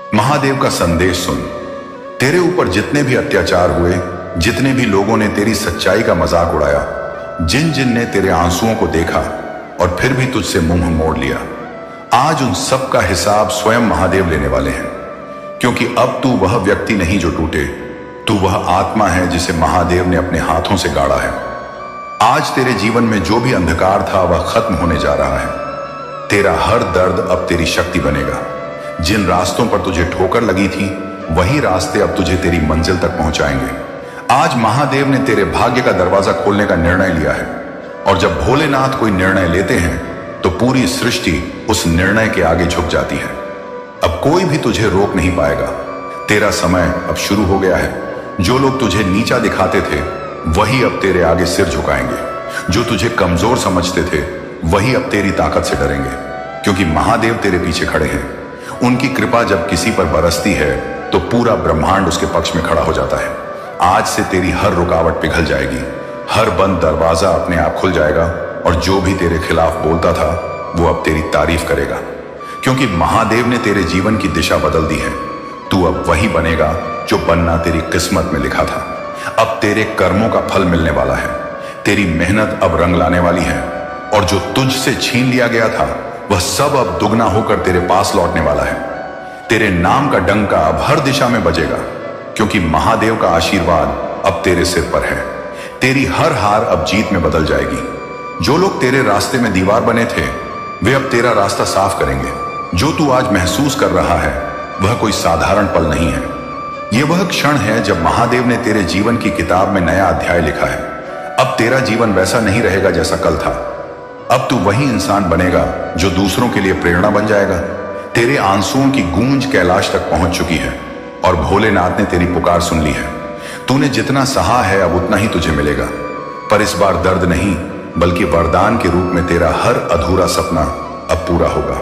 महादेव का संदेश सुन। तेरे ऊपर जितने भी अत्याचार हुए, जितने भी लोगों ने तेरी सच्चाई का मजाक उड़ाया, जिन जिन ने तेरे आंसुओं को देखा और फिर भी तुझसे मुंह मोड़ लिया, आज उन सब का हिसाब स्वयं महादेव लेने वाले हैं। क्योंकि अब तू वह व्यक्ति नहीं जो टूटे, तू वह आत्मा है जिसे महादेव ने अपने हाथों से गाड़ा है। आज तेरे जीवन में जो भी अंधकार था वह खत्म होने जा रहा है। तेरा हर दर्द अब तेरी शक्ति बनेगा। जिन रास्तों पर तुझे ठोकर लगी थी, वही रास्ते अब तुझे तेरी मंजिल तक पहुंचाएंगे। आज महादेव ने तेरे भाग्य का दरवाजा खोलने का निर्णय लिया है, और जब भोलेनाथ कोई निर्णय लेते हैं तो पूरी सृष्टि उस निर्णय के आगे झुक जाती है। अब कोई भी तुझे रोक नहीं पाएगा। तेरा समय अब शुरू हो गया है। जो लोग तुझे नीचा दिखाते थे, वही अब तेरे आगे सिर झुकाएंगे। जो तुझे कमजोर समझते थे, वही अब तेरी ताकत से डरेंगे, क्योंकि महादेव तेरे पीछे खड़े हैं। उनकी कृपा जब किसी पर बरसती है तो पूरा ब्रह्मांड उसके पक्ष में खड़ा हो जाता है। आज से तेरी हर रुकावट पिघल जाएगी, हर बंद दरवाजा अपने आप खुल जाएगा, और जो भी तेरे खिलाफ बोलता था वो अब तेरी तारीफ करेगा, क्योंकि महादेव ने तेरे जीवन की दिशा बदल दी है। तू अब वही बनेगा जो बनना तेरी किस्मत में लिखा था। अब तेरे कर्मों का फल मिलने वाला है। तेरी मेहनत अब रंग लाने वाली है, और जो तुझसे छीन लिया गया था वह सब अब दुगना होकर तेरे पास लौटने वाला है। तेरे नाम का डंका अब हर दिशा में बजेगा, क्योंकि महादेव का आशीर्वाद अब तेरे सिर पर है। तेरी हर हार अब जीत में बदल जाएगी। जो लोग तेरे रास्ते में दीवार बने थे, वे अब तेरा रास्ता साफ करेंगे। जो तू आज महसूस कर रहा है वह कोई साधारण पल नहीं है। यह वह क्षण है जब महादेव ने तेरे जीवन की किताब में नया अध्याय लिखा है। अब तेरा जीवन वैसा नहीं रहेगा जैसा कल था। अब तू वही इंसान बनेगा जो दूसरों के लिए प्रेरणा बन जाएगा। तेरे आंसुओं की गूंज कैलाश तक पहुंच चुकी है, और भोलेनाथ ने तेरी पुकार सुन ली है। तूने जितना सहा है अब उतना ही तुझे मिलेगा, पर इस बार दर्द नहीं बल्कि वरदान के रूप में तेरा हर अधूरा सपना अब पूरा होगा।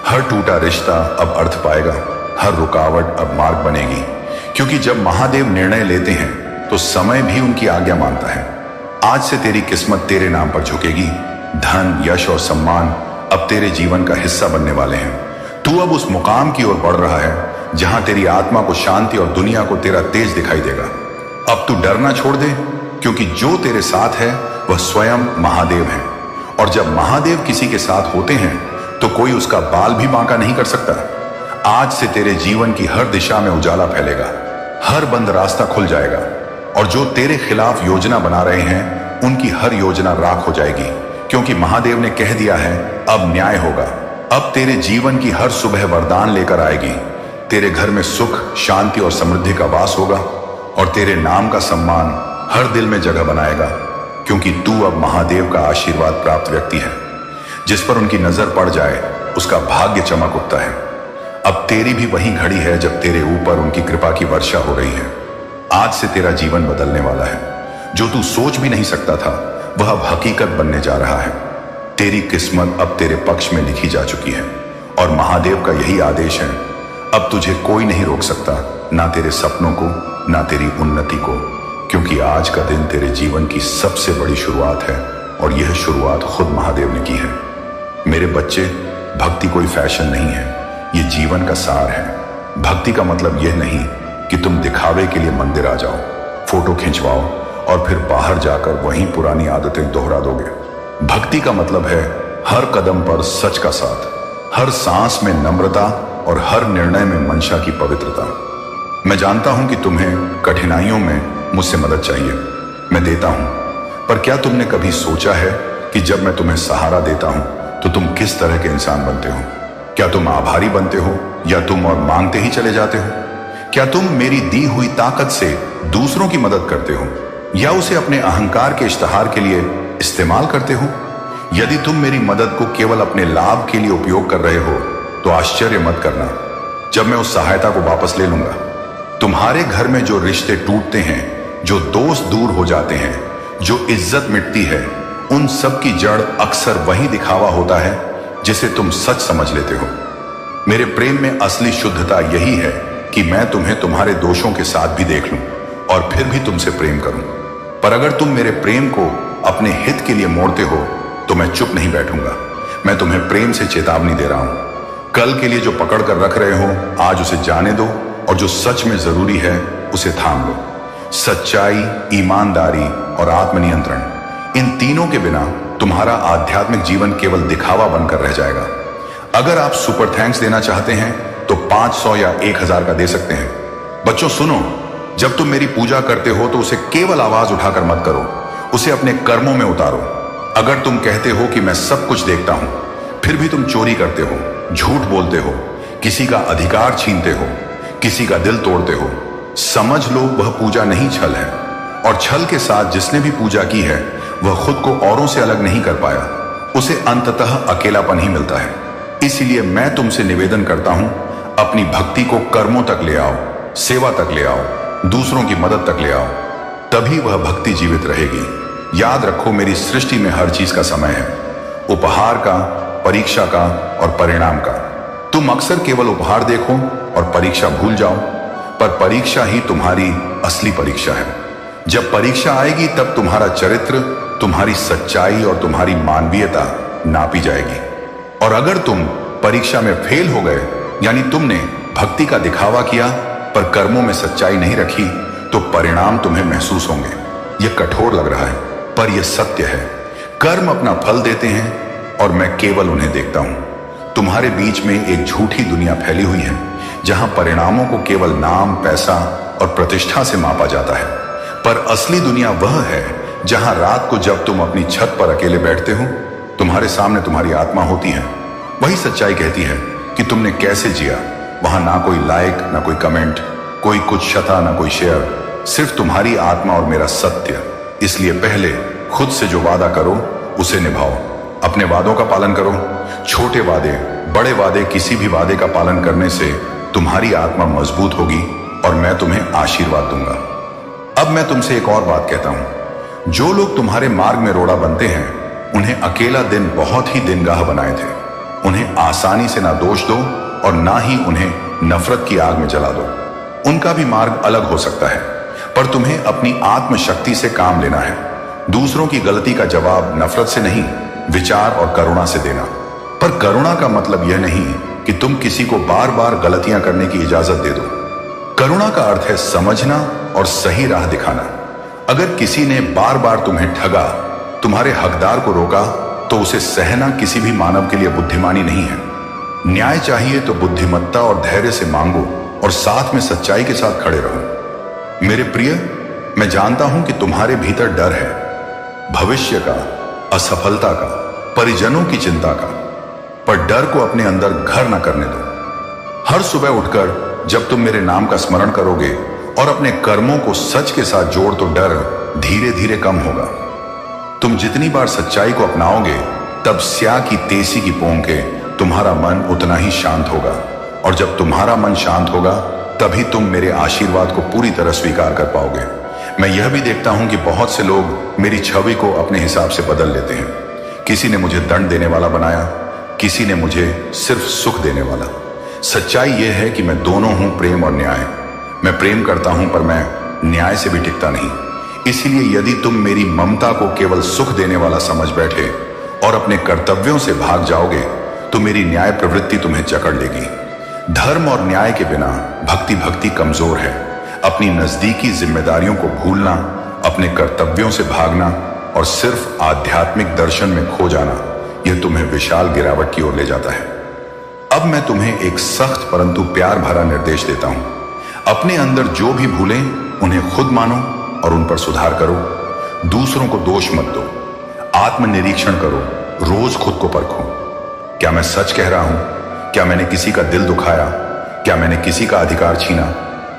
हर टूटा रिश्ता अब अर्थ पाएगा, हर रुकावट अब मार्ग बनेगी, क्योंकि जब महादेव निर्णय लेते हैं तो समय भी उनकी आज्ञा मानता है। आज से तेरी किस्मत तेरे नाम पर झुकेगी। धन, यश और सम्मान अब तेरे जीवन का हिस्सा बनने वाले हैं। तू अब उस मुकाम की ओर बढ़ रहा है जहां तेरी आत्मा को शांति और दुनिया को तेरा तेज दिखाई देगा। अब तू डरना छोड़ दे, क्योंकि जो तेरे साथ है वह स्वयं महादेव है, और जब महादेव किसी के साथ होते हैं तो कोई उसका बाल भी बांका नहीं कर सकता। आज से तेरे जीवन की हर दिशा में उजाला फैलेगा, हर बंद रास्ता खुल जाएगा, और जो तेरे खिलाफ योजना बना रहे हैं उनकी हर योजना राख हो जाएगी, क्योंकि महादेव ने कह दिया है अब न्याय होगा। अब तेरे जीवन की हर सुबह वरदान लेकर आएगी। तेरे घर में सुख, शांति और समृद्धि का वास होगा, और तेरे नाम का सम्मान हर दिल में जगह बनाएगा, क्योंकि तू अब महादेव का आशीर्वाद प्राप्त व्यक्ति है। जिस पर उनकी नजर पड़ जाए उसका भाग्य चमक उठता है। अब तेरी भी वही घड़ी है जब तेरे ऊपर उनकी कृपा की वर्षा हो रही है। आज से तेरा जीवन बदलने वाला है। जो तू सोच भी नहीं सकता था वह अब हकीकत बनने जा रहा है। तेरी किस्मत अब तेरे पक्ष में लिखी जा चुकी है, और महादेव का यही आदेश है, अब तुझे कोई नहीं रोक सकता, ना तेरे सपनों को, ना तेरी उन्नति को, क्योंकि आज का दिन तेरे जीवन की सबसे बड़ी शुरुआत है, और यह शुरुआत खुद महादेव ने की है। मेरे बच्चे, भक्ति कोई फैशन नहीं है, ये जीवन का सार है। भक्ति का मतलब यह नहीं कि तुम दिखावे के लिए मंदिर आ जाओ, फोटो खिंचवाओ और फिर बाहर जाकर वहीं पुरानी आदतें दोहरा दोगे। भक्ति का मतलब है हर कदम पर सच का साथ, हर सांस में नम्रता और हर निर्णय में मंशा की पवित्रता। मैं जानता हूं कि तुम्हें कठिनाइयों में मुझसे मदद चाहिए, मैं देता हूं, पर क्या तुमने कभी सोचा है कि जब मैं तुम्हें सहारा देता हूं तो तुम किस तरह के इंसान बनते हो? क्या तुम आभारी बनते हो, या तुम और मांगते ही चले जाते हो? क्या तुम मेरी दी हुई ताकत से दूसरों की मदद करते हो, या उसे अपने अहंकार के इश्तिहार के लिए इस्तेमाल करते हो? यदि तुम मेरी मदद को केवल अपने लाभ के लिए उपयोग कर रहे हो तो आश्चर्य मत करना जब मैं उस सहायता को वापस ले लूंगा। तुम्हारे घर में जो रिश्ते टूटते हैं, जो दोस्त दूर हो जाते हैं, जो इज्जत मिटती है, उन सब की जड़ अक्सर वही दिखावा होता है जिसे तुम सच समझ लेते हो। मेरे प्रेम में असली शुद्धता यही है कि मैं तुम्हें तुम्हारे दोषों के साथ भी देख लूं और फिर भी तुमसे प्रेम करूं। पर अगर तुम मेरे प्रेम को अपने हित के लिए मोड़ते हो तो मैं चुप नहीं बैठूंगा। मैं तुम्हें प्रेम से चेतावनी दे रहा हूं। कल के लिए जो पकड़ कर रख रहे हो आज उसे जाने दो, और जो सच में जरूरी है उसे थाम लो। सच्चाई, ईमानदारी और आत्मनियंत्रण, इन तीनों के बिना तुम्हारा आध्यात्मिक जीवन केवल दिखावा बनकर रह जाएगा। अगर आप सुपर थैंक्स देना चाहते हैं तो 500 या 1000 का दे सकते हैं। बच्चों सुनो, जब तुम मेरी पूजा करते हो तो उसे केवल आवाज उठाकर मत करो, उसे अपने कर्मों में उतारो। अगर तुम कहते हो कि मैं सब कुछ देखता हूं, फिर भी तुम चोरी करते हो, झूठ बोलते हो, किसी का अधिकार छीनते हो, किसी का दिल तोड़ते हो, समझ लो वह पूजा नहीं छल है। और छल के साथ जिसने भी पूजा की है वह खुद को औरों से अलग नहीं कर पाया, उसे अंततः अकेलापन ही मिलता है। इसलिए मैं तुमसे निवेदन करता हूं, अपनी भक्ति को कर्मों तक ले आओ, सेवा तक ले आओ, दूसरों की मदद तक ले आओ, तभी वह भक्ति जीवित रहेगी। याद रखो, मेरी सृष्टि में हर चीज का समय है, उपहार का, परीक्षा का और परिणाम का। तुम अक्सर केवल उपहार देखो और परीक्षा भूल जाओ, पर परीक्षा ही तुम्हारी असली परीक्षा है। जब परीक्षा आएगी तब तुम्हारा चरित्र, तुम्हारी सच्चाई और तुम्हारी मानवीयता नापी जाएगी। और अगर तुम परीक्षा में फेल हो गए, यानी तुमने भक्ति का दिखावा किया पर कर्मों में सच्चाई नहीं रखी, तो परिणाम तुम्हें महसूस होंगे। यह कठोर लग रहा है पर यह सत्य है। कर्म अपना फल देते हैं और मैं केवल उन्हें देखता हूं। तुम्हारे बीच में एक झूठी दुनिया फैली हुई है जहां परिणामों को केवल नाम, पैसा और प्रतिष्ठा से मापा जाता है, पर असली दुनिया वह है जहां रात को जब तुम अपनी छत पर अकेले बैठते हो, तुम्हारे सामने तुम्हारी आत्मा होती है। वही सच्चाई कहती है कि तुमने कैसे जिया। वहां ना कोई लाइक, ना कोई कमेंट, कोई कुछ शता, ना कोई शेयर, सिर्फ तुम्हारी आत्मा और मेरा सत्य। इसलिए पहले खुद से जो वादा करो उसे निभाओ, अपने वादों का पालन करो। छोटे वादे, बड़े वादे, किसी भी वादे का पालन करने से तुम्हारी आत्मा मजबूत होगी और मैं तुम्हें आशीर्वाद दूंगा। अब मैं तुमसे एक और बात कहता हूं, जो लोग तुम्हारे मार्ग में रोड़ा बनते हैं, उन्हें अकेला दिन बहुत ही दिनगाह बनाए थे। उन्हें आसानी से ना दोष दो और ना ही उन्हें नफरत की आग में जला दो। उनका भी मार्ग अलग हो सकता है, पर तुम्हें अपनी आत्मशक्ति से काम लेना है। दूसरों की गलती का जवाब नफरत से नहीं, विचार और करुणा से देना। पर करुणा का मतलब यह नहीं कि तुम किसी को बार बार गलतियां करने की इजाजत दे दो। करुणा का अर्थ है समझना और सही राह दिखाना। अगर किसी ने बार बार तुम्हें ठगा, तुम्हारे हकदार को रोका, तो उसे सहना किसी भी मानव के लिए बुद्धिमानी नहीं है। न्याय चाहिए तो बुद्धिमत्ता और धैर्य से मांगो और साथ में सच्चाई के साथ खड़े रहो। मेरे प्रिय, मैं जानता हूं कि तुम्हारे भीतर डर है, भविष्य का, असफलता का, परिजनों की चिंता का, पर डर को अपने अंदर घर न करने दो। हर सुबह उठकर जब तुम मेरे नाम का स्मरण करोगे और अपने कर्मों को सच के साथ जोड़, तो डर धीरे धीरे कम होगा। तुम जितनी बार सच्चाई को अपनाओगे, तब स्या की तेसी की पोंके तुम्हारा मन उतना ही शांत होगा, और जब तुम्हारा मन शांत होगा तभी तुम मेरे आशीर्वाद को पूरी तरह स्वीकार कर पाओगे। मैं यह भी देखता हूं कि बहुत से लोग मेरी छवि को अपने हिसाब से बदल लेते हैं। किसी ने मुझे दंड देने वाला बनाया, किसी ने मुझे सिर्फ सुख देने वाला। सच्चाई यह है कि मैं दोनों हूं, प्रेम और न्याय। मैं प्रेम करता हूं पर मैं न्याय से भी टिकता नहीं। इसलिए यदि तुम मेरी ममता को केवल सुख देने वाला समझ बैठे और अपने कर्तव्यों से भाग जाओगे, तो मेरी न्याय प्रवृत्ति तुम्हें जकड़ लेगी। धर्म और न्याय के बिना भक्ति कमजोर है। अपनी नजदीकी जिम्मेदारियों को भूलना, अपने कर्तव्यों से भागना और सिर्फ आध्यात्मिक दर्शन में खो जाना, यह तुम्हें विशाल गिरावट की ओर ले जाता है। अब मैं तुम्हें एक सख्त परंतु प्यार भरा निर्देश देता हूं। अपने अंदर जो भी भूलें उन्हें खुद मानो और उन पर सुधार करो। दूसरों को दोष मत दो, आत्मनिरीक्षण करो, रोज खुद को परखो। क्या मैं सच कह रहा हूं? क्या मैंने किसी का दिल दुखाया? क्या मैंने किसी का अधिकार छीना?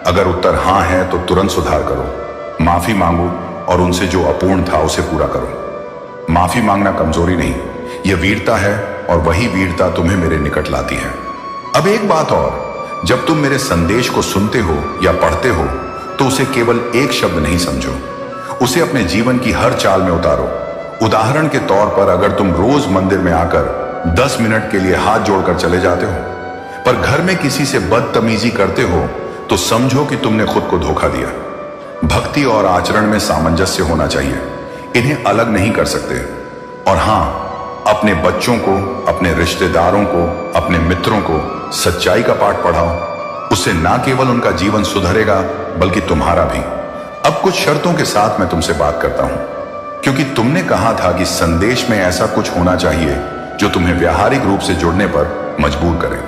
अगर उत्तर हां है तो तुरंत सुधार करो, माफी मांगो और उनसे जो अपूर्ण था उसे पूरा करो। माफी मांगना कमजोरी नहीं, यह वीरता है, और वही वीरता तुम्हें मेरे निकट लाती है। अब एक बात और, जब तुम मेरे संदेश को सुनते हो या पढ़ते हो, तो उसे केवल एक शब्द नहीं समझो, उसे अपने जीवन की हर चाल में उतारो। उदाहरण के तौर पर, अगर तुम रोज मंदिर में आकर 10 मिनट के लिए हाथ जोड़कर चले जाते हो, पर घर में किसी से बदतमीजी करते हो, तो समझो कि तुमने खुद को धोखा दिया। भक्ति और आचरण में सामंजस्य होना चाहिए, इन्हें अलग नहीं कर सकते। और हां, अपने बच्चों को, अपने रिश्तेदारों को, अपने मित्रों को सच्चाई का पाठ पढ़ाओ। उससे ना केवल उनका जीवन सुधरेगा बल्कि तुम्हारा भी। अब कुछ शर्तों के साथ मैं तुमसे बात करता हूं, क्योंकि तुमने कहा था कि संदेश में ऐसा कुछ होना चाहिए जो तुम्हें व्यावहारिक रूप से जुड़ने पर मजबूर करे।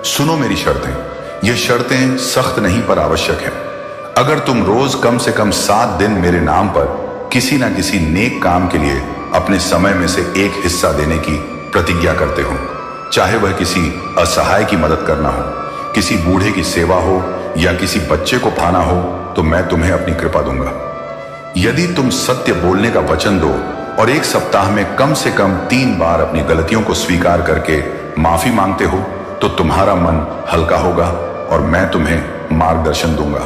सुनो मेरी शर्तें। ये शर्तें सख्त नहीं पर आवश्यक है। अगर तुम रोज कम से कम 7 दिन मेरे नाम पर किसी ना किसी नेक काम के लिए अपने समय में से एक हिस्सा देने की प्रतिज्ञा करते हो, चाहे वह किसी असहाय की मदद करना हो, किसी बूढ़े की सेवा हो या किसी बच्चे को पाना हो, तो मैं तुम्हें अपनी कृपा दूंगा। यदि तुम सत्य बोलने का वचन दो और एक सप्ताह में कम से कम 3 बार अपनी गलतियों को स्वीकार करके माफी मांगते हो, तो तुम्हारा मन हल्का होगा और मैं तुम्हें मार्गदर्शन दूंगा।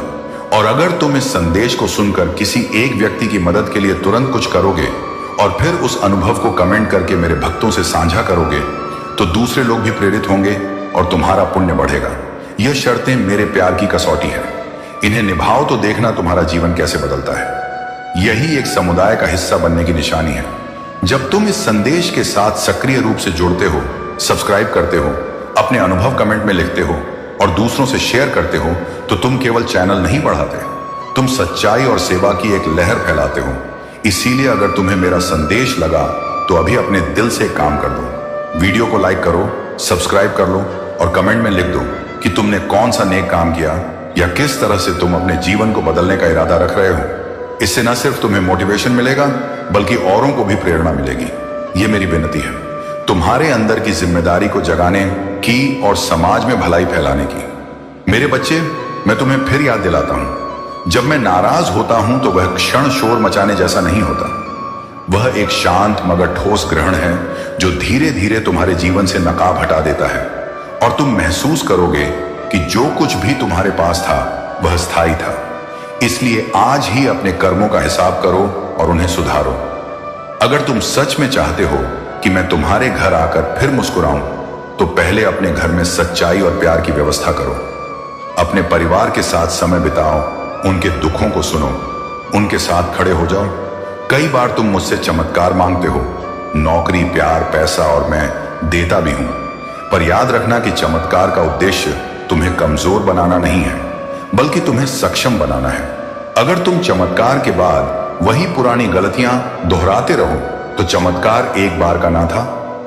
और अगर तुम इस संदेश को सुनकर किसी एक व्यक्ति की मदद के लिए तुरंत कुछ करोगे और फिर उस अनुभव को कमेंट करके मेरे भक्तों से साझा करोगे, तो दूसरे लोग भी प्रेरित होंगे और तुम्हारा पुण्य बढ़ेगा। यह शर्तें मेरे प्यार की कसौटी है। इन्हें निभाओ तो देखना तुम्हारा जीवन कैसे बदलता है। यही एक समुदाय का हिस्सा बनने की निशानी है। जब तुम इस संदेश के साथ सक्रिय रूप से जुड़ते हो, सब्सक्राइब करते हो, अपने अनुभव कमेंट में लिखते हो और दूसरों से शेयर करते हो, तो तुम केवल चैनल नहीं बढ़ाते, तुम सच्चाई और सेवा की एक लहर फैलाते हो। इसीलिए अगर तुम्हें मेरा संदेश लगा तो अभी अपने दिल से काम कर दो। वीडियो को लाइक करो, सब्सक्राइब कर लो और कमेंट में लिख दो कि तुमने कौन सा नेक काम किया या किस तरह से तुम अपने जीवन को बदलने का इरादा रख रहे हो। इससे न सिर्फ तुम्हें मोटिवेशन मिलेगा बल्कि औरों को भी प्रेरणा मिलेगी। ये मेरी विनती है, तुम्हारे अंदर की जिम्मेदारी को जगाने की और समाज में भलाई फैलाने की। मेरे बच्चे, मैं तुम्हें फिर याद दिलाता हूं, जब मैं नाराज होता हूं तो वह क्षण शोर मचाने जैसा नहीं होता। वह एक शांत मगर ठोस ग्रहण है जो धीरे धीरे तुम्हारे जीवन से नकाब हटा देता है और तुम महसूस करोगे कि जो कुछ भी तुम्हारे पास था वह स्थायी था। इसलिए आज ही अपने कर्मों का हिसाब करो और उन्हें सुधारो। अगर तुम सच में चाहते हो कि मैं तुम्हारे घर आकर फिर मुस्कुराऊं, तो पहले अपने घर में सच्चाई और प्यार की व्यवस्था करो। अपने परिवार के साथ समय बिताओ, उनके दुखों को सुनो, उनके साथ खड़े हो जाओ। कई बार तुम मुझसे चमत्कार मांगते हो, नौकरी, प्यार, पैसा, और मैं देता भी हूं। पर याद रखना कि चमत्कार का उद्देश्य तुम्हें कमजोर बनाना नहीं है, बल्कि तुम्हें सक्षम बनाना है। अगर तुम चमत्कार के बाद वही पुरानी गलतियां दोहराते रहो, तो चमत्कार एक बार का ना था,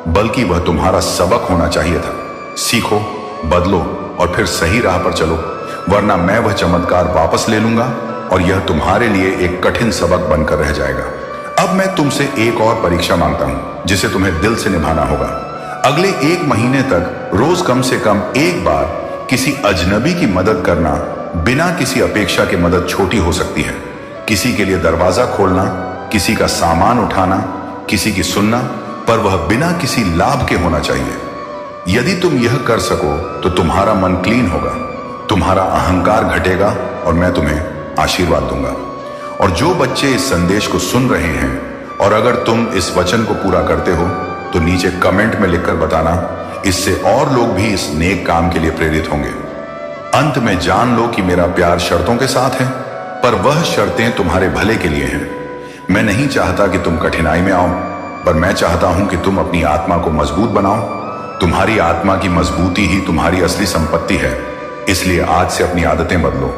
बल्कि वह तुम्हारा सबक होना चाहिए था। सीखो, बदलो और फिर सही राह पर चलो, वरना मैं वह चमत्कार वापस ले लूंगा और यह तुम्हारे लिए एक कठिन सबक बनकर रह जाएगा। अब मैं तुमसे एक और परीक्षा मांगता हूं, जिसे तुम्हें दिल से निभाना होगा। अगले 1 महीने तक रोज कम से कम एक बार किसी अजनबी की मदद करना, बिना किसी अपेक्षा के। मदद छोटी हो सकती है, किसी के लिए दरवाजा खोलना, किसी का सामान उठाना, किसी की सुनना, पर वह बिना किसी लाभ के होना चाहिए। यदि तुम यह कर सको तो तुम्हारा मन क्लीन होगा, तुम्हारा अहंकार घटेगा और मैं तुम्हें आशीर्वाद दूंगा। और जो बच्चे इस संदेश को सुन रहे हैं और अगर तुम इस वचन को पूरा करते हो, तो नीचे कमेंट में लिखकर बताना। इससे और लोग भी इस नेक काम के लिए प्रेरित होंगे। अंत में जान लो कि मेरा प्यार शर्तों के साथ है, पर वह शर्तें तुम्हारे भले के लिए हैं। मैं नहीं चाहता कि तुम कठिनाई में आओ, पर मैं चाहता हूं कि तुम अपनी आत्मा को मजबूत बनाओ। तुम्हारी आत्मा की मजबूती ही तुम्हारी असली संपत्ति है। इसलिए आज से अपनी आदतें बदलो।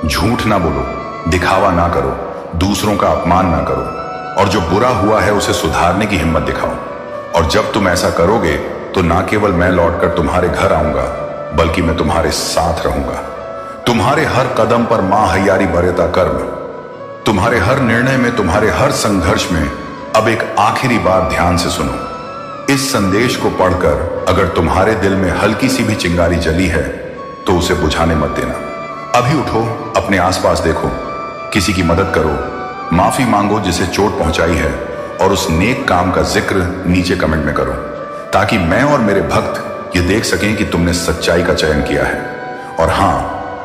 झूठ ना बोलो, दिखावा ना करो, दूसरों का अपमान ना करो, और जो बुरा हुआ है उसे सुधारने की हिम्मत दिखाओ। और जब तुम ऐसा करोगे तो ना केवल मैं लौटकर तुम्हारे घर आऊंगा, बल्कि मैं तुम्हारे साथ रहूंगा। तुम्हारे हर कदम पर मां हयारी बरेता कर्म, तुम्हारे हर निर्णय में, तुम्हारे हर संघर्ष में। अब एक आखिरी बार ध्यान से सुनो। इस संदेश को पढ़कर अगर तुम्हारे दिल में हल्की सी भी चिंगारी जली है, तो उसे बुझाने मत देना। अभी उठो, अपने आसपास देखो, किसी की मदद करो, माफी मांगो जिसे चोट पहुंचाई है, और उस नेक काम का जिक्र नीचे कमेंट में करो, ताकि मैं और मेरे भक्त ये देख सकें कि तुमने सच्चाई का चयन किया है। और हां,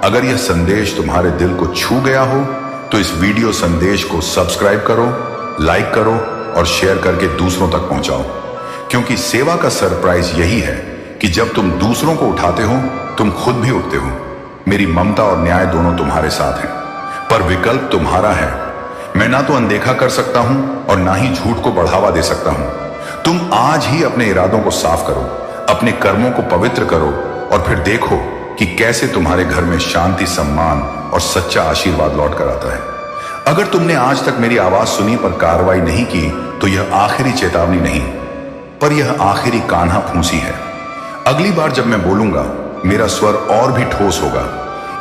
अगर यह संदेश तुम्हारे दिल को छू गया हो, तो इस वीडियो संदेश को सब्सक्राइब करो, लाइक करो और शेयर करके दूसरों तक पहुंचाओ। क्योंकि सेवा का सरप्राइज यही है कि जब तुम दूसरों को उठाते हो, तुम खुद भी उठते हो। मेरी ममता और न्याय दोनों तुम्हारे साथ हैं, पर विकल्प तुम्हारा है। मैं ना तो अनदेखा कर सकता हूं और ना ही झूठ को बढ़ावा दे सकता हूं। तुम आज ही अपने इरादों को साफ करो, अपने कर्मों को पवित्र करो और फिर देखो कि कैसे तुम्हारे घर में शांति, सम्मान और सच्चा आशीर्वाद लौट कर आता है। अगर तुमने आज तक मेरी आवाज सुनी पर कार्रवाई नहीं की तो यह आखिरी चेतावनी नहीं, पर यह आखिरी कान्हा फूंसी है। अगली बार जब मैं बोलूंगा मेरा स्वर और भी ठोस होगा।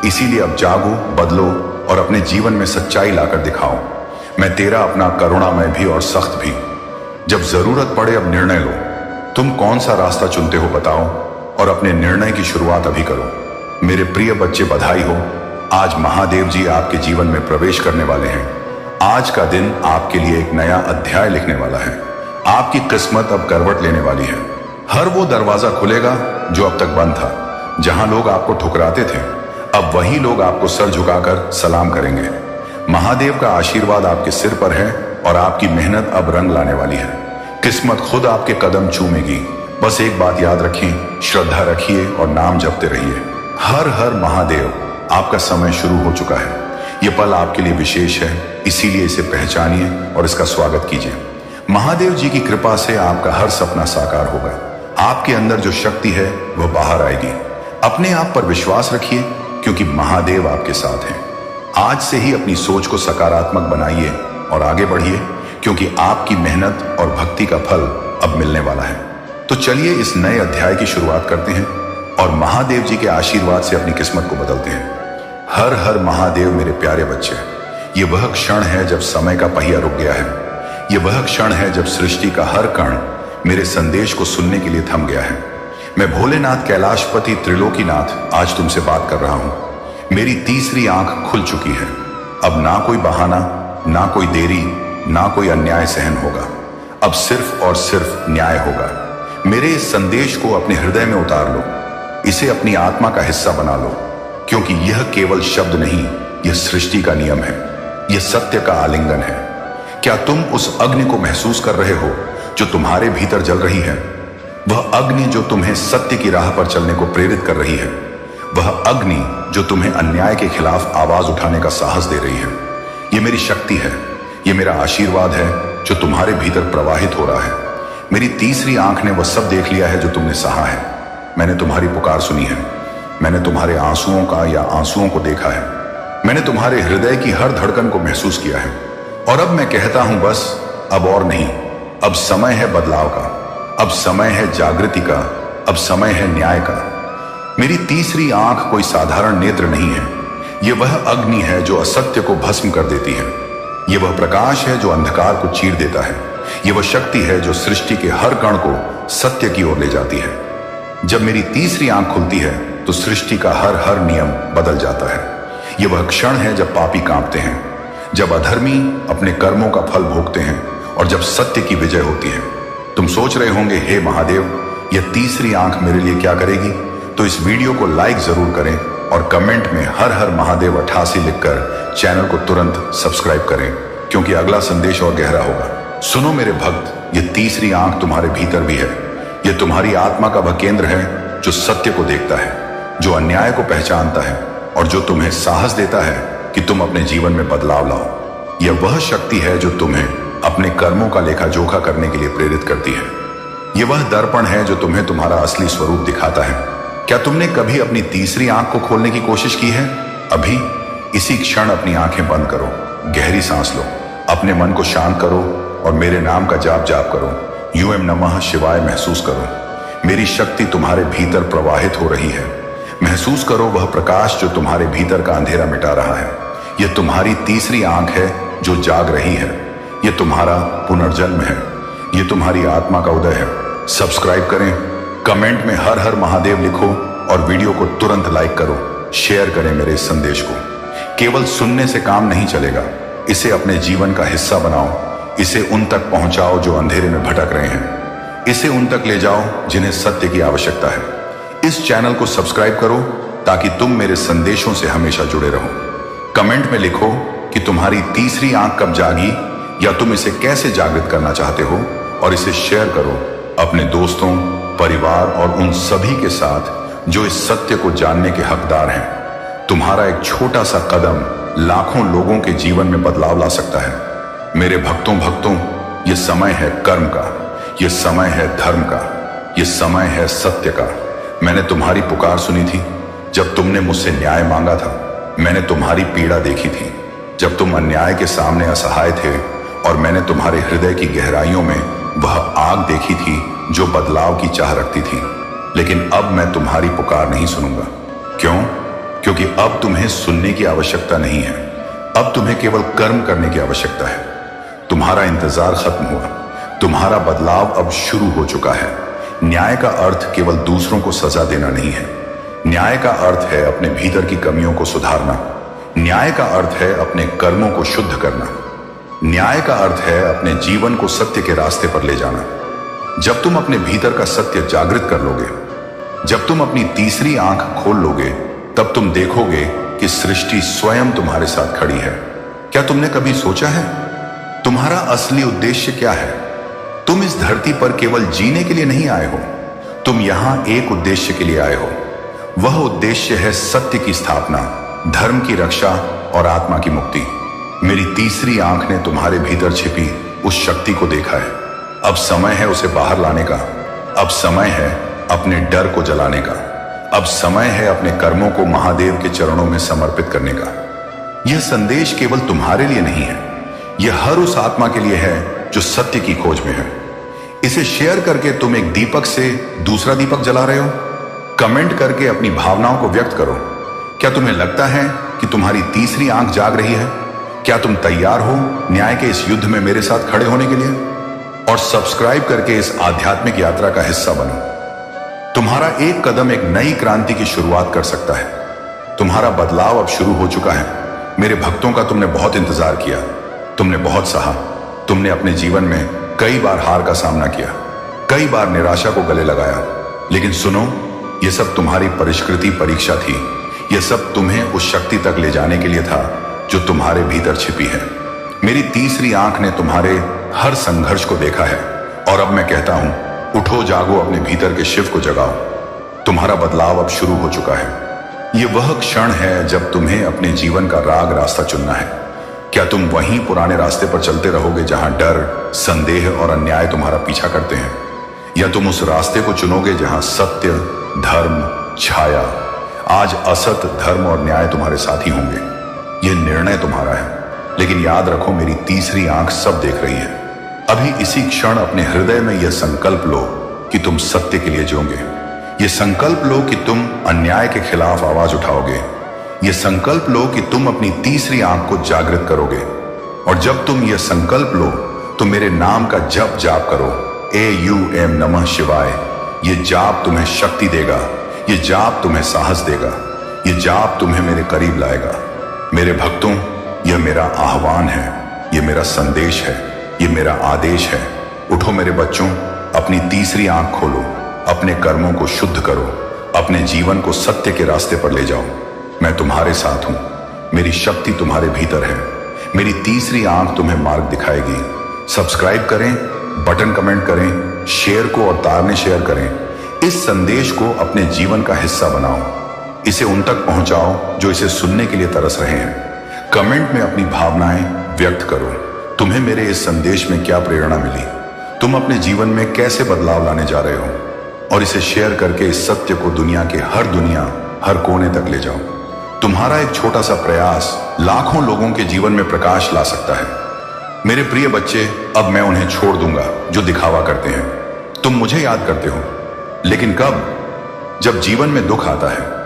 इसीलिए अब जागो, बदलो और अपने जीवन में सच्चाई लाकर दिखाओ। मैं तेरा अपना करुणामय भी और सख्त भी। जब जरूरत पड़े अब निर्णय लो। तुम कौन सा रास्ता चुनते हो बताओ और अपने निर्णय की शुरुआत अभी करो। मेरे प्रिय बच्चे, बधाई हो। आज महादेव जी आपके जीवन में प्रवेश करने वाले हैं। आज का दिन आपके लिए एक नया अध्याय लिखने वाला है। आपकी किस्मत अब करवट लेने वाली है। हर वो दरवाजा खुलेगा जो अब तक बंद था। जहां लोग आपको ठुकराते थे, अब वही लोग आपको सर झुकाकर सलाम करेंगे। महादेव का आशीर्वाद आपके सिर पर है और आपकी मेहनत अब रंग लाने वाली है। किस्मत खुद आपके कदम चूमेगी। बस एक बात याद रखें, श्रद्धा रखिए और नाम जपते रहिए। हर हर महादेव। आपका समय शुरू हो चुका है। यह पल आपके लिए विशेष है, इसीलिए इसे पहचानिए और इसका स्वागत कीजिए। महादेव जी की कृपा से आपका हर सपना साकार होगा। आपके अंदर जो शक्ति है वह बाहर आएगी। अपने आप पर विश्वास रखिए क्योंकि महादेव आपके साथ हैं। आज से ही अपनी सोच को सकारात्मक बनाइए और आगे बढ़िए क्योंकि आपकी मेहनत और भक्ति का फल अब मिलने वाला है। तो चलिए इस नए अध्याय की शुरुआत करते हैं और महादेव जी के आशीर्वाद से अपनी किस्मत को बदलते हैं। हर हर महादेव मेरे प्यारे बच्चे। ये वह क्षण है जब समय का पहिया रुक गया है। ये वह क्षण है जब सृष्टि का हर कण मेरे संदेश को सुनने के लिए थम गया है। मैं भोलेनाथ कैलाशपति त्रिलोकीनाथ आज तुमसे बात कर रहा हूं। मेरी तीसरी आंख खुल चुकी है। अब ना कोई बहाना, ना कोई देरी, ना कोई अन्याय सहन होगा। अब सिर्फ और सिर्फ न्याय होगा। मेरे इस संदेश को अपने हृदय में उतार लो। इसे अपनी आत्मा का हिस्सा बना लो क्योंकि यह केवल शब्द नहीं, यह सृष्टि का नियम है। यह सत्य का आलिंगन है। क्या तुम उस अग्नि को महसूस कर रहे हो जो तुम्हारे भीतर जल रही है? वह अग्नि जो तुम्हें सत्य की राह पर चलने को प्रेरित कर रही है। वह अग्नि जो तुम्हें अन्याय के खिलाफ आवाज उठाने का साहस दे रही है। यह मेरी शक्ति है। यह मेरा आशीर्वाद है जो तुम्हारे भीतर प्रवाहित हो रहा है। मेरी तीसरी आंख ने वह सब देख लिया है जो तुमने सहा है। मैंने तुम्हारी पुकार सुनी है। मैंने तुम्हारे आंसुओं का या आंसुओं को देखा है। मैंने तुम्हारे हृदय की हर धड़कन को महसूस किया है। और अब मैं कहता हूं बस, अब और नहीं। अब समय है बदलाव का। अब समय है जागृति का। अब समय है न्याय का। मेरी तीसरी आंख कोई साधारण नेत्र नहीं है। यह वह अग्नि है जो असत्य को भस्म कर देती है। यह वह प्रकाश है जो अंधकार को चीर देता है। यह वह शक्ति है जो सृष्टि के हर कण को सत्य की ओर ले जाती है। जब मेरी तीसरी आंख खुलती है तो सृष्टि का हर हर नियम बदल जाता है। यह वह क्षण है जब पापी कांपते हैं, जब अधर्मी अपने कर्मों का फल भोगते हैं और जब सत्य की विजय होती है। तुम सोच रहे होंगे, हे महादेव, यह तीसरी आंख मेरे लिए क्या करेगी? तो इस वीडियो को लाइक जरूर करें और कमेंट में हर हर महादेव 88 लिखकर चैनल को तुरंत सब्सक्राइब करें क्योंकि अगला संदेश और गहरा होगा। सुनो मेरे भक्त, यह तीसरी आंख तुम्हारे भीतर भी है। यह तुम्हारी आत्मा का वह केंद्र है जो सत्य को देखता है, जो अन्याय को पहचानता है और जो तुम्हें साहस देता है कि तुम अपने जीवन में बदलाव लाओ। यह वह शक्ति है जो तुम्हें अपने कर्मों का लेखा जोखा करने के लिए प्रेरित करती है। यह वह दर्पण है जो तुम्हें तुम्हारा असली स्वरूप दिखाता है। क्या तुमने कभी अपनी तीसरी आंख को खोलने की कोशिश की है? अभी इसी क्षण अपनी आंखें बंद करो, गहरी सांस लो, अपने मन को शांत करो और मेरे नाम का जाप करो। यूं नमः शिवाय महसूस करो। मेरी शक्ति तुम्हारे भीतर प्रवाहित हो रही है। महसूस करो वह प्रकाश जो तुम्हारे भीतर का अंधेरा मिटा रहा है। यह तुम्हारी तीसरी आंख है जो जाग रही है। यह तुम्हारा पुनर्जन्म है। यह तुम्हारी आत्मा का उदय है। सब्सक्राइब करें, कमेंट में हर हर महादेव लिखो और वीडियो को तुरंत लाइक करो, शेयर करें मेरे इस संदेश को। केवल सुनने से काम नहीं चलेगा, इसे अपने जीवन का हिस्सा बनाओ। इसे उन तक पहुंचाओ जो अंधेरे में भटक रहे हैं। इसे उन तक ले जाओ जिन्हें सत्य की आवश्यकता है। इस चैनल को सब्सक्राइब करो ताकि तुम मेरे संदेशों से हमेशा जुड़े रहो। कमेंट में लिखो कि तुम्हारी तीसरी आंख कब जागी या तुम इसे कैसे जागृत करना चाहते हो और इसे शेयर करो अपने दोस्तों, परिवार और उन सभी के साथ जो इस सत्य को जानने के हकदार हैं। तुम्हारा एक छोटा सा कदम लाखों लोगों के जीवन में बदलाव ला सकता है। मेरे भक्तों, ये समय है कर्म का। ये समय है धर्म का, ये समय है सत्य का। मैंने तुम्हारी पुकार सुनी थी जब तुमने मुझसे न्याय मांगा था। मैंने तुम्हारी पीड़ा देखी थी जब तुम अन्याय के सामने असहाय थे, और मैंने तुम्हारे हृदय की गहराइयों में वह आग देखी थी जो बदलाव की चाह रखती थी। लेकिन अब मैं तुम्हारी पुकार नहीं सुनूंगा। क्यों? क्योंकि अब तुम्हें सुनने की आवश्यकता नहीं है, अब तुम्हें केवल कर्म करने की आवश्यकता है। तुम्हारा इंतजार खत्म हुआ, तुम्हारा बदलाव अब शुरू हो चुका है। न्याय का अर्थ केवल दूसरों को सजा देना नहीं है, न्याय का अर्थ है अपने भीतर की कमियों को सुधारना। न्याय का अर्थ है अपने कर्मों को शुद्ध करना। न्याय का अर्थ है अपने जीवन को सत्य के रास्ते पर ले जाना। जब तुम अपने भीतर का सत्य जागृत कर लोगे, जब तुम अपनी तीसरी आंख खोल लोगे, तब तुम देखोगे कि सृष्टि स्वयं तुम्हारे साथ खड़ी है। क्या तुमने कभी सोचा है तुम्हारा असली उद्देश्य क्या है? तुम इस धरती पर केवल जीने के लिए नहीं आए हो, तुम यहां एक उद्देश्य के लिए आए हो। वह उद्देश्य है सत्य की स्थापना, धर्म की रक्षा और आत्मा की मुक्ति। मेरी तीसरी आंख ने तुम्हारे भीतर छिपी उस शक्ति को देखा है। अब समय है उसे बाहर लाने का। अब समय है अपने डर को जलाने का। अब समय है अपने कर्मों को महादेव के चरणों में समर्पित करने का। यह संदेश केवल तुम्हारे लिए नहीं है, यह हर उस आत्मा के लिए है जो सत्य की खोज में है। इसे शेयर करके तुम एक दीपक से दूसरा दीपक जला रहे हो। कमेंट करके अपनी भावनाओं को व्यक्त करो। क्या तुम्हें लगता है कि तुम्हारी तीसरी आंख जाग रही है? क्या तुम तैयार हो न्याय के इस युद्ध में मेरे साथ खड़े होने के लिए? और सब्सक्राइब करके इस आध्यात्मिक यात्रा का हिस्सा बनो। तुम्हारा एक कदम एक नई क्रांति की शुरुआत कर सकता है। तुम्हारा बदलाव अब शुरू हो चुका है। मेरे भक्तों का तुमने बहुत इंतजार किया, तुमने बहुत सहा। तुमने अपने जीवन में कई बार हार का सामना किया, कई बार निराशा को गले लगाया। लेकिन सुनो, यह सब तुम्हारी परिष्कृति परीक्षा थी। यह सब तुम्हें उस शक्ति तक ले जाने के लिए था जो तुम्हारे भीतर छिपी है। मेरी तीसरी आंख ने तुम्हारे हर संघर्ष को देखा है, और अब मैं कहता हूं, उठो, जागो, अपने भीतर के शिव को जगाओ। तुम्हारा बदलाव अब शुरू हो चुका है। यह वह क्षण है जब तुम्हें अपने जीवन का राग रास्ता चुनना है। क्या तुम वहीं पुराने रास्ते पर चलते रहोगे जहां डर, संदेह और अन्याय तुम्हारा पीछा करते हैं, या तुम उस रास्ते को चुनोगे जहां सत्य, धर्म, छाया? आज असत, धर्म और न्याय तुम्हारे साथी होंगे। यह निर्णय तुम्हारा है। लेकिन याद रखो, मेरी तीसरी आंख सब देख रही है। अभी इसी क्षण अपने हृदय में यह संकल्प लो कि तुम सत्य के लिए जियोगे। यह संकल्प लो कि तुम अन्याय के खिलाफ आवाज उठाओगे। यह संकल्प लो कि तुम अपनी तीसरी आंख को जागृत करोगे। और जब तुम यह संकल्प लो तो मेरे नाम का जप जाप करो, AUM नमः शिवाय। यह जाप तुम्हें शक्ति देगा, यह जाप तुम्हें साहस देगा, यह जाप तुम्हें मेरे करीब लाएगा। मेरे भक्तों, यह मेरा आह्वान है, यह मेरा संदेश है, यह मेरा आदेश है। उठो मेरे बच्चों, अपनी तीसरी आंख खोलो, अपने कर्मों को शुद्ध करो, अपने जीवन को सत्य के रास्ते पर ले जाओ। मैं तुम्हारे साथ हूं, मेरी शक्ति तुम्हारे भीतर है। मेरी तीसरी आंख तुम्हें मार्ग दिखाएगी। सब्सक्राइब करें, बटन कमेंट करें, शेयर को और तार ने शेयर करें। इस संदेश को अपने जीवन का हिस्सा बनाओ। इसे उन तक पहुंचाओ जो इसे सुनने के लिए तरस रहे हैं। कमेंट में अपनी भावनाएं व्यक्त करो। तुम्हें मेरे इस संदेश में क्या प्रेरणा मिली? तुम अपने जीवन में कैसे बदलाव लाने जा रहे हो? और इसे शेयर करके इस सत्य को दुनिया के हर कोने तक ले जाओ। तुम्हारा एक छोटा सा प्रयास लाखों लोगों के जीवन में प्रकाश ला सकता है। मेरे प्रिय बच्चे, अब मैं उन्हें छोड़ दूंगा जो दिखावा करते हैं। तुम मुझे याद करते हो, लेकिन कब? जब जीवन में दुख आता है,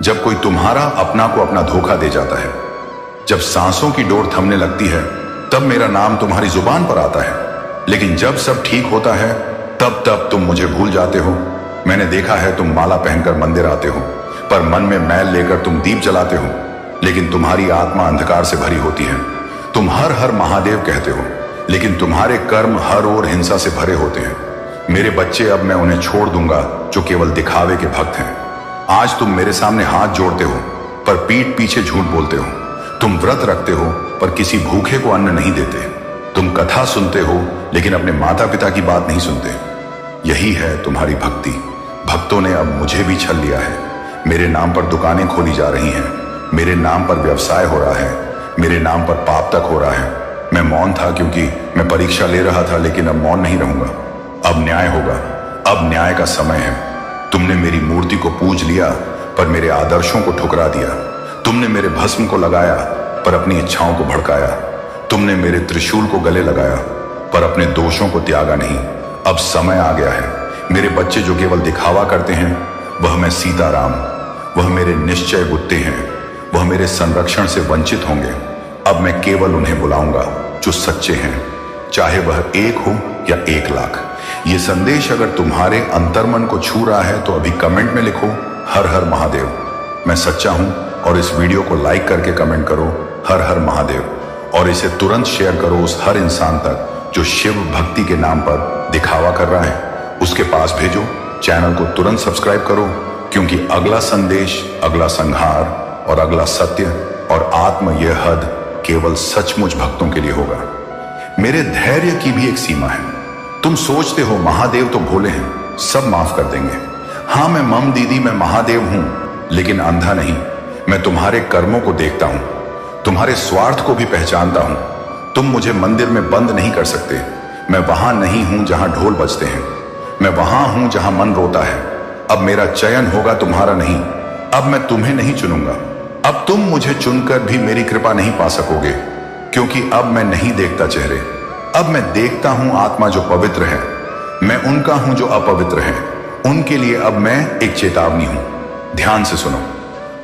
जब कोई तुम्हारा अपना को अपना धोखा दे जाता है, जब सांसों की डोर थमने लगती है, तब मेरा नाम तुम्हारी जुबान पर आता है। लेकिन जब सब ठीक होता है, तब तुम मुझे भूल जाते हो। मैंने देखा है, तुम माला पहनकर मंदिर आते हो, पर मन में मैल लेकर तुम दीप जलाते हो। लेकिन तुम्हारी आत्मा अंधकार से भरी होती है। तुम हर हर महादेव कहते हो, लेकिन तुम्हारे कर्म हर ओर हिंसा से भरे होते हैं। मेरे बच्चे, अब मैं उन्हें छोड़ दूंगा जो केवल दिखावे के भक्त हैं। आज तुम मेरे सामने हाथ जोड़ते हो, पर पीठ पीछे झूठ बोलते हो। तुम व्रत रखते हो, पर किसी भूखे को अन्न नहीं देते। तुम कथा सुनते हो, लेकिन अपने माता पिता की बात नहीं सुनते। यही है तुम्हारी भक्ति। भक्तों ने अब मुझे भी छल लिया है। मेरे नाम पर दुकानें खोली जा रही हैं, मेरे नाम पर व्यवसाय हो रहा है, मेरे नाम पर पाप तक हो रहा है। मैं मौन था क्योंकि मैं परीक्षा ले रहा था, लेकिन अब मौन नहीं रहूंगा। अब न्याय होगा, अब न्याय का समय है। तुमने मेरी मूर्ति को पूज लिया पर मेरे आदर्शों को ठुकरा दिया। तुमने मेरे भस्म को लगाया पर अपनी इच्छाओं को भड़काया। तुमने मेरे त्रिशूल को गले लगाया पर अपने दोषों को त्यागा नहीं। अब समय आ गया है। मेरे बच्चे जो केवल दिखावा करते हैं, वह मैं सीताराम, वह मेरे निश्चय गुत्ते हैं, वह मेरे संरक्षण से वंचित होंगे। अब मैं केवल उन्हें बुलाऊंगा जो सच्चे हैं, चाहे वह एक हो या 1,00,000। ये संदेश अगर तुम्हारे अंतर्मन को छू रहा है तो अभी कमेंट में लिखो हर हर महादेव, मैं सच्चा हूं। और इस वीडियो को लाइक करके कमेंट करो हर हर महादेव, और इसे तुरंत शेयर करो उस हर इंसान तक जो शिव भक्ति के नाम पर दिखावा कर रहा है। उसके पास भेजो। चैनल को तुरंत सब्सक्राइब करो, क्योंकि अगला संदेश, अगला संहार और अगला सत्य और आत्म यह हद केवल सचमुच भक्तों के लिए होगा। मेरे धैर्य की भी एक सीमा है। तुम सोचते हो महादेव तो भोले हैं, सब माफ कर देंगे। हाँ, मैं मम दीदी, मैं महादेव हूं, लेकिन अंधा नहीं। मैं तुम्हारे कर्मों को देखता हूं, तुम्हारे स्वार्थ को भी पहचानता हूं। तुम मुझे मंदिर में बंद नहीं कर सकते। मैं वहां नहीं हूं जहां ढोल बजते हैं, मैं वहां हूं जहां मन रोता है। अब मेरा चयन होगा, तुम्हारा नहीं। अब मैं तुम्हें नहीं चुनूंगा। अब तुम मुझे चुनकर भी मेरी कृपा नहीं पा सकोगे, क्योंकि अब मैं नहीं देखता चेहरे, अब मैं देखता हूं आत्मा जो पवित्र है। मैं उनका हूं जो अपवित्र है, उनके लिए अब मैं एक चेतावनी हूं। ध्यान से सुनो।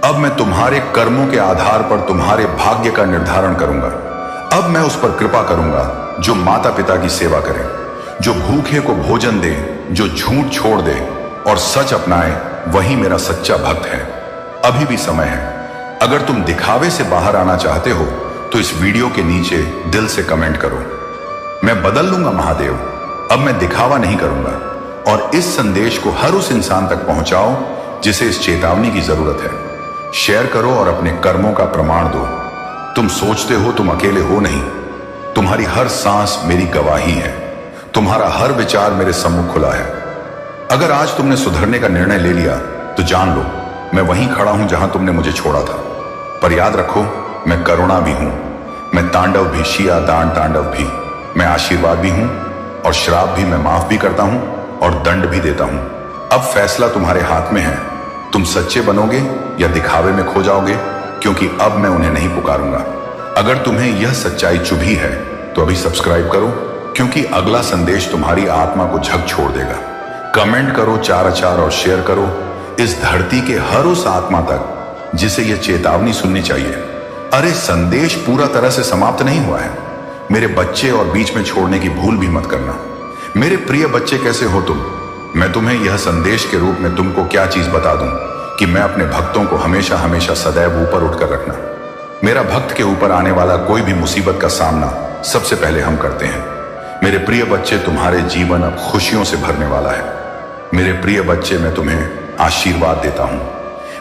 अब मैं तुम्हारे कर्मों के आधार पर तुम्हारे भाग्य का निर्धारण करूंगा। अब मैं उस पर कृपा करूंगा जो माता पिता की सेवा करे, जो भूखे को भोजन दे, जो झूठ छोड़ दे और सच अपनाए, वही मेरा सच्चा भक्त है। अभी भी समय है। अगर तुम दिखावे से बाहर आना चाहते हो तो इस वीडियो के नीचे दिल से कमेंट करो, मैं बदल लूंगा महादेव, अब मैं दिखावा नहीं करूंगा। और इस संदेश को हर उस इंसान तक पहुंचाओ जिसे इस चेतावनी की जरूरत है। शेयर करो और अपने कर्मों का प्रमाण दो। तुम सोचते हो तुम अकेले हो, नहीं। तुम्हारी हर सांस मेरी गवाही है, तुम्हारा हर विचार मेरे सम्मुख खुला है। अगर आज तुमने सुधरने का निर्णय ले लिया तो जान लो मैं वहीं खड़ा हूं जहां तुमने मुझे छोड़ा था। पर याद रखो, मैं करुणा भी हूं, मैं तांडव भी, शिया दान तांडव भी। मैं आशीर्वाद भी हूं और श्राप भी। मैं माफ भी करता हूं और दंड भी देता हूं। अब फैसला तुम्हारे हाथ में है। तुम सच्चे बनोगे या दिखावे में खो जाओगे, क्योंकि अब मैं उन्हें नहीं पुकारूंगा। अगर तुम्हें यह सच्चाई चुभी है तो अभी सब्सक्राइब करो, क्योंकि अगला संदेश तुम्हारी आत्मा को झकझोर देगा। कमेंट करो 4 अचार और शेयर करो इस धरती के हर उस आत्मा तक जिसे यह चेतावनी सुननी चाहिए। अरे, संदेश पूरा तरह से समाप्त नहीं हुआ है। मेरे बच्चे और बीच में छोड़ने की भूल भी मत करना। मेरे प्रिय बच्चे, कैसे हो तुम? मैं तुम्हें यह संदेश के रूप में तुमको क्या चीज बता दूं कि मैं अपने भक्तों को हमेशा हमेशा सदैव ऊपर उठकर रखना। मेरा भक्त के ऊपर आने वाला कोई भी मुसीबत का सामना सबसे पहले हम करते हैं। मेरे प्रिय बच्चे, तुम्हारे जीवन अब खुशियों से भरने वाला है। मेरे प्रिय बच्चे, मैं तुम्हें आशीर्वाद देता हूं।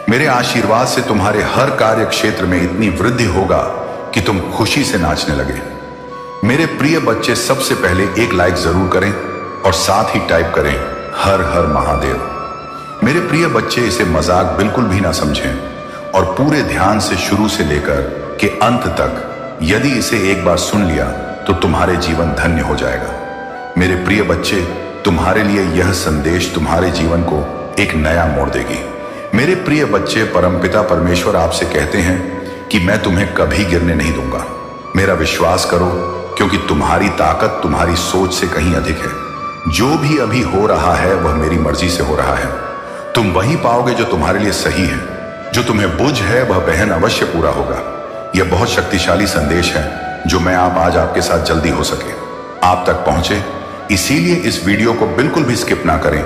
मेरे आशीर्वाद से तुम्हारे हर कार्य क्षेत्र में इतनी वृद्धि होगा कि तुम खुशी से नाचने लगे। मेरे प्रिय बच्चे, सबसे पहले एक लाइक जरूर करें और साथ ही टाइप करें हर हर महादेव। मेरे प्रिय बच्चे, इसे मजाक बिल्कुल भी ना समझें और पूरे ध्यान से शुरू से लेकर के अंत तक यदि इसे एक बार सुन लिया तो तुम्हारे जीवन धन्य हो जाएगा। मेरे प्रिय बच्चे, तुम्हारे लिए यह संदेश तुम्हारे जीवन को एक नया मोड़ देगी। मेरे प्रिय बच्चे, परमपिता परमेश्वर आपसे कहते हैं कि मैं तुम्हें कभी गिरने नहीं दूंगा। मेरा विश्वास करो, क्योंकि तुम्हारी ताकत तुम्हारी सोच से कहीं अधिक है। जो भी अभी हो रहा है वह मेरी मर्जी से हो रहा है। तुम वही पाओगे जो तुम्हारे लिए सही है। जो तुम्हें बुझ है वह बहन अवश्य पूरा होगा। यह बहुत शक्तिशाली संदेश है जो मैं आज आपके साथ जल्दी हो सके आप तक पहुंचे। इसीलिए इस वीडियो को बिल्कुल भी स्किप ना करें,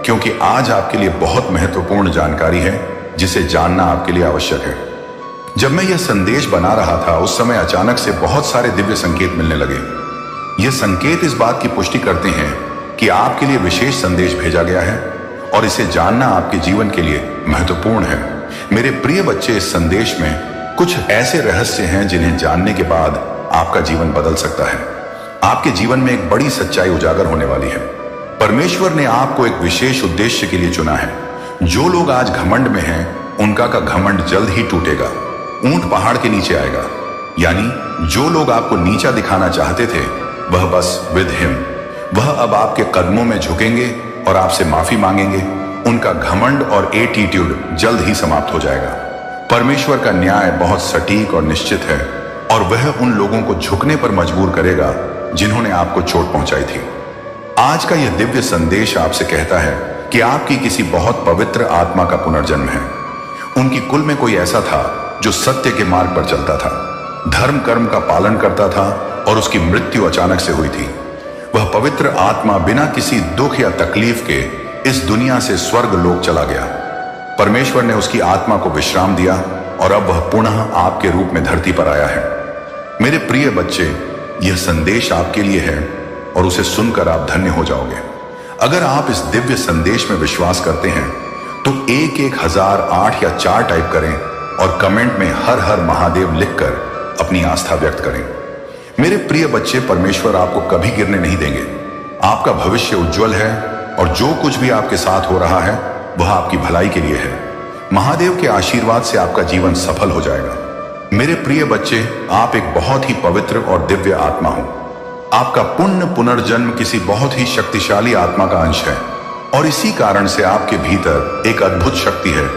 क्योंकि आज आपके लिए बहुत महत्वपूर्ण जानकारी है जिसे जानना आपके लिए आवश्यक है। जब मैं यह संदेश बना रहा था उस समय अचानक से बहुत सारे दिव्य संकेत मिलने लगे। यह संकेत इस बात की पुष्टि करते हैं कि आपके लिए विशेष संदेश भेजा गया है और इसे जानना आपके जीवन के लिए महत्वपूर्ण है। मेरे प्रिय बच्चे, इस संदेश में कुछ ऐसे रहस्य हैं जिन्हें जानने के बाद आपका जीवन बदल सकता है। आपके जीवन में एक बड़ी सच्चाई उजागर होने वाली है। परमेश्वर ने आपको एक विशेष उद्देश्य के लिए चुना है। जो लोग आज घमंड में हैं, उनका का घमंड जल्द ही टूटेगा, ऊंट पहाड़ के नीचे आएगा। यानी जो लोग आपको नीचा दिखाना चाहते थे, वह बस विद हिम, वह अब आपके कदमों में झुकेंगे और आपसे माफी मांगेंगे। उनका घमंड और एटीट्यूड जल्द ही समाप्त हो जाएगा। परमेश्वर का न्याय बहुत सटीक और निश्चित है और वह उन लोगों को झुकने पर मजबूर करेगा जिन्होंने आपको चोट पहुंचाई थी। आज का यह दिव्य संदेश आपसे कहता है कि आपकी किसी बहुत पवित्र आत्मा का पुनर्जन्म है। उनकी कुल में कोई ऐसा था जो सत्य के मार्ग पर चलता था, धर्म कर्म का पालन करता था और उसकी मृत्यु अचानक से हुई थी। वह पवित्र आत्मा बिना किसी दुख या तकलीफ के इस दुनिया से स्वर्ग लोक चला गया। परमेश्वर ने उसकी आत्मा को विश्राम दिया और अब वह पुनः आपके रूप में धरती पर आया है। मेरे प्रिय बच्चे, यह संदेश आपके लिए है और उसे सुनकर आप धन्य हो जाओगे। अगर आप इस दिव्य संदेश में विश्वास करते हैं तो 1-1008 या 4 टाइप करें और कमेंट में हर हर महादेव लिखकर अपनी आस्था व्यक्त करें। मेरे प्रिय बच्चे, परमेश्वर आपको कभी गिरने नहीं देंगे। आपका भविष्य उज्जवल है और जो कुछ भी आपके साथ हो रहा है वह आपकी भलाई के लिए है। महादेव के आशीर्वाद से आपका जीवन सफल हो जाएगा। मेरे प्रिय बच्चे, आप एक बहुत ही पवित्र और दिव्य आत्मा हो। आपका पुण्य पुनर्जन्म किसी बहुत ही शक्तिशाली आत्मा का अंश है और इसी कारण से आपके भीतर एक अद्भुत शक्ति है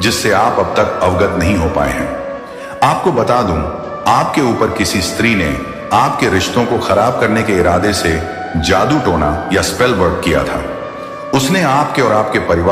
जिससे आप अब तक अवगत नहीं हो पाए हैं। आपको बता दूं, आपके ऊपर किसी स्त्री ने आपके रिश्तों को खराब करने के इरादे से जादू टोना या स्पेल वर्क किया था। उसने आपके और आपके परिवार